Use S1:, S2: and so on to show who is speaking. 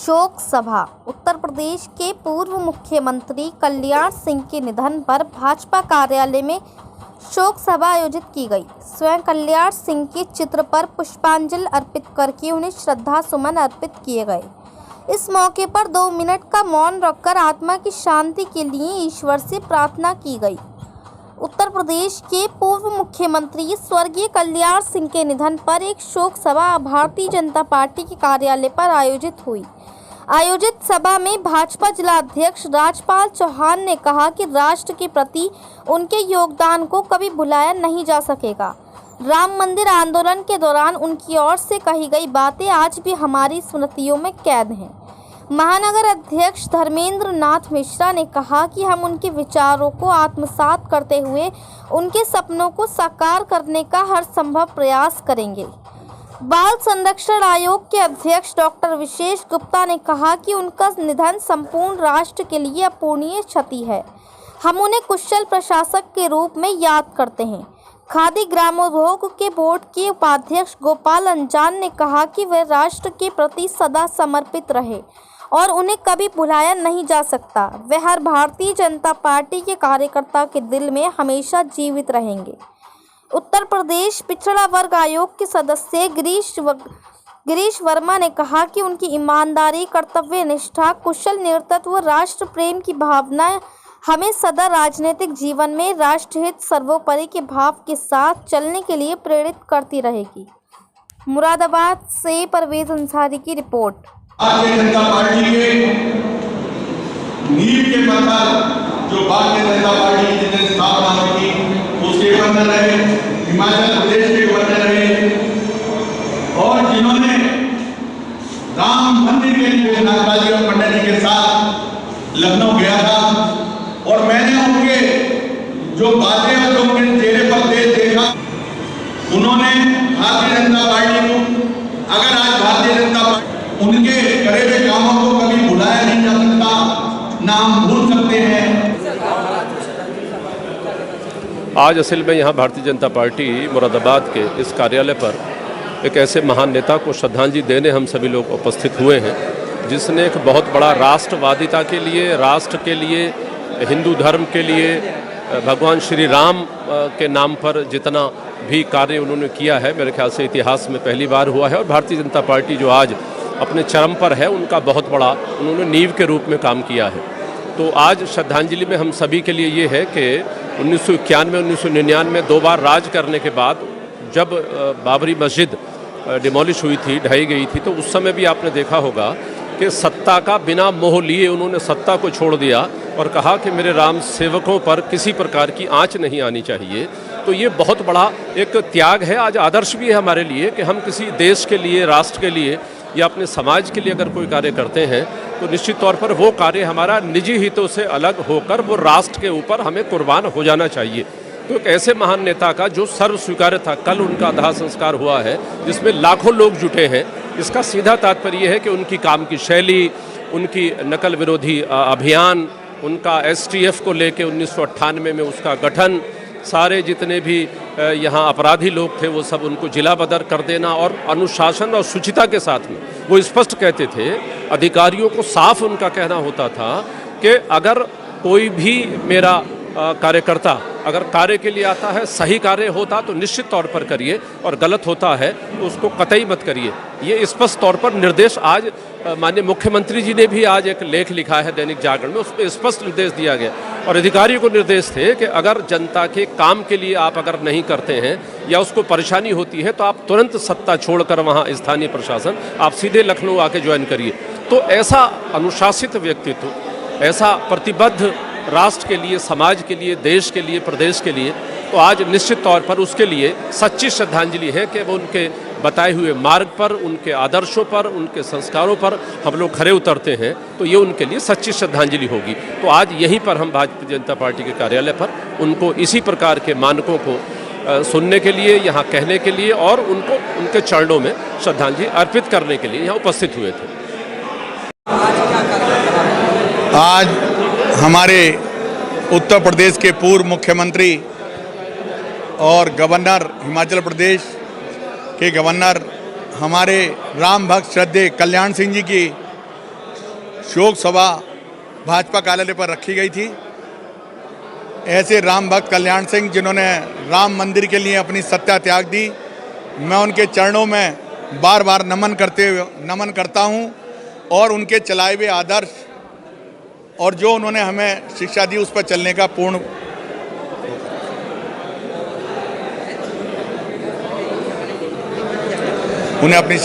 S1: शोक सभा। उत्तर प्रदेश के पूर्व मुख्यमंत्री कल्याण सिंह के निधन पर भाजपा कार्यालय में शोक सभा आयोजित की गई। स्वयं कल्याण सिंह के चित्र पर पुष्पांजलि अर्पित करके उन्हें श्रद्धा सुमन अर्पित किए गए। इस मौके पर 2 मिनट का मौन रखकर आत्मा की शांति के लिए ईश्वर से प्रार्थना की गई। उत्तर प्रदेश के पूर्व मुख्यमंत्री स्वर्गीय कल्याण सिंह के निधन पर एक शोक सभा भारतीय जनता पार्टी के कार्यालय पर आयोजित हुई। आयोजित सभा में भाजपा जिला अध्यक्ष राजपाल चौहान ने कहा कि राष्ट्र के प्रति उनके योगदान को कभी भुलाया नहीं जा सकेगा। राम मंदिर आंदोलन के दौरान उनकी ओर से कही गई बातें आज भी हमारी स्मृतियों में कैद हैं। महानगर अध्यक्ष धर्मेंद्र नाथ मिश्रा ने कहा कि हम उनके विचारों को आत्मसात करते हुए उनके सपनों को साकार करने का हर संभव प्रयास करेंगे। बाल संरक्षण आयोग के अध्यक्ष डॉक्टर विशेष गुप्ता ने कहा कि उनका निधन संपूर्ण राष्ट्र के लिए अपूरणीय क्षति है। हम उन्हें कुशल प्रशासक के रूप में याद करते हैं। खादी ग्रामोद्योग के बोर्ड के उपाध्यक्ष गोपाल अंजान ने कहा कि वे राष्ट्र के प्रति सदा समर्पित रहे और उन्हें कभी भुलाया नहीं जा सकता। वे हर भारतीय जनता पार्टी के कार्यकर्ता के दिल में हमेशा जीवित रहेंगे। उत्तर प्रदेश पिछड़ा वर्ग आयोग के सदस्य गिरीश वर्मा ने कहा कि उनकी ईमानदारी, कर्तव्य निष्ठा, कुशल नेतृत्व, राष्ट्र प्रेम की भावना हमें सदा राजनीतिक जीवन में राष्ट्रहित सर्वोपरि के भाव के साथ चलने के लिए प्रेरित करती रहेगी। मुरादाबाद से परवेज अंसारी की रिपोर्ट।
S2: भारतीय जनता पार्टी के नींव के पत्थर जो भारतीय जनता पार्टी की जिन्हें स्थापना की उसके गवर्नर रहे, हिमाचल प्रदेश के गवर्नर रहे और जिन्होंने राम मंदिर के लिए नागराजी और पंडित जी के साथ लखनऊ गया था और मैंने उनके जो बातें और उनके चेहरे पर देखा। उन्होंने भारतीय जनता पार्टी को, अगर आज भारतीय जनता पार्टी उनके करे हुए कामों को कभी भुलाया नहीं जा सकता, ना हम भूल सकते हैं।
S3: आज असल में यहाँ भारतीय जनता पार्टी मुरादाबाद के इस कार्यालय पर एक ऐसे महान नेता को श्रद्धांजलि देने हम सभी लोग उपस्थित हुए हैं, जिसने एक बहुत बड़ा राष्ट्रवादिता के लिए, राष्ट्र के लिए, हिंदू धर्म के लिए, भगवान श्री राम के नाम पर जितना भी कार्य उन्होंने किया है, मेरे ख्याल से इतिहास में पहली बार हुआ है। और भारतीय जनता पार्टी जो आज अपने चरम पर है, उनका बहुत बड़ा उन्होंने नींव के रूप में काम किया है। तो आज श्रद्धांजलि में हम सभी के लिए ये है कि 1991 1999 में 2 बार राज करने के बाद जब बाबरी मस्जिद डिमोलिश हुई थी, ढाई गई थी, तो उस समय भी आपने देखा होगा कि सत्ता का बिना मोह लिए उन्होंने सत्ता को छोड़ दिया और कहा कि मेरे राम सेवकों पर किसी प्रकार की आंच नहीं आनी चाहिए। तो ये बहुत बड़ा एक त्याग है, आज आदर्श भी है हमारे लिए कि हम किसी देश के लिए, राष्ट्र के लिए या अपने समाज के लिए अगर कोई कार्य करते हैं तो निश्चित तौर पर वो कार्य हमारा निजी हितों से अलग होकर वो राष्ट्र के ऊपर हमें कुर्बान हो जाना चाहिए। तो एक ऐसे महान नेता का जो सर्व स्वीकार्य था, कल उनका दाह संस्कार हुआ है जिसमें लाखों लोग जुटे हैं। इसका सीधा तात्पर्य है कि उनकी काम की शैली, उनकी नकल विरोधी अभियान, उनका STF को लेके 1998 में उसका गठन, सारे जितने भी यहाँ अपराधी लोग थे वो सब उनको जिला बदर कर देना और अनुशासन और शुचिता के साथ में वो स्पष्ट कहते थे, अधिकारियों को साफ उनका कहना होता था कि अगर कोई भी मेरा कार्यकर्ता अगर कार्य के लिए आता है, सही कार्य होता तो निश्चित तौर पर करिए और गलत होता है तो उसको कतई मत करिए। ये स्पष्ट तौर पर निर्देश आज माननीय मुख्यमंत्री जी ने भी आज एक लेख लिखा है दैनिक जागरण में, उसमें स्पष्ट निर्देश दिया गया और अधिकारियों को निर्देश थे कि अगर जनता के काम के लिए आप अगर नहीं करते हैं या उसको परेशानी होती है तो आप तुरंत सत्ता छोड़कर वहाँ स्थानीय प्रशासन आप सीधे लखनऊ आके ज्वाइन करिए। तो ऐसा अनुशासित व्यक्तित्व, ऐसा प्रतिबद्ध राष्ट्र के लिए, समाज के लिए, देश के लिए, प्रदेश के लिए, तो आज निश्चित तौर पर उसके लिए सच्ची श्रद्धांजलि है कि वो उनके बताए हुए मार्ग पर, उनके आदर्शों पर, उनके संस्कारों पर हम लोग खरे उतरते हैं तो ये उनके लिए सच्ची श्रद्धांजलि होगी। तो आज यहीं पर हम भारतीय जनता पार्टी के कार्यालय पर उनको इसी प्रकार के मानकों को सुनने के लिए, यहाँ कहने के लिए और उनको उनके चरणों में श्रद्धांजलि अर्पित करने के लिए यहाँ उपस्थित हुए थे।
S2: आज हमारे उत्तर प्रदेश के पूर्व मुख्यमंत्री और गवर्नर, हिमाचल प्रदेश के गवर्नर, हमारे राम भक्त श्रद्धेय कल्याण सिंह जी की शोक सभा भाजपा कार्यालय पर रखी गई थी। ऐसे राम भक्त कल्याण सिंह जिन्होंने राम मंदिर के लिए अपनी सत्ता त्याग दी, मैं उनके चरणों में बार बार नमन करता हूं और उनके चलाए हुए आदर्श और जो उन्होंने हमें शिक्षा दी उस पर चलने का पूर्ण उन्हें अपनी